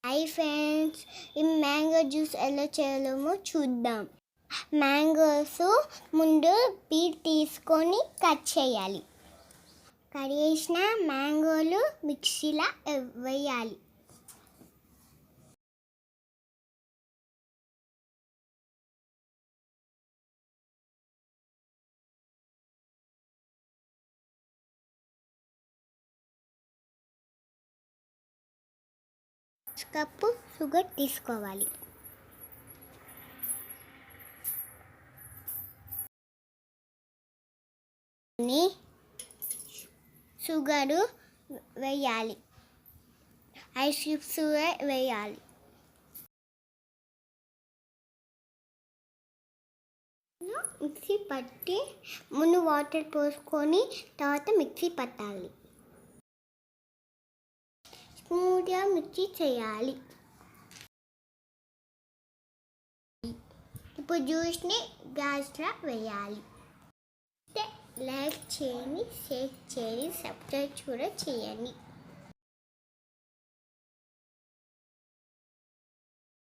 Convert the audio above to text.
Hi friends, ఈ mango juice ఎలా చేయాలో చూద్దాం. మ్యాంగోస్ ముందు పీల్ తీసుకొని కట్ చేయాలి. కట్ చేసిన మ్యాంగోలు మిక్సీలో వేయాలి. కప్పు షుగర్ తీసుకోవాలి. షుగరు వేయాలి. ఐస్ క్యూబ్స్ వేయాలి. మిక్సీ పట్టి ముందు వాటర్ పోసుకొని తర్వాత మిక్సీ పట్టాలి. స్మూత్గా మిక్సీ చేయాలి. ఇప్పుడు జ్యూస్ని గ్లాస్లో వేయాలి. లైక్ చేయండి, షేర్ చేయండి, సబ్స్క్రైబ్ కూడా చేయండి.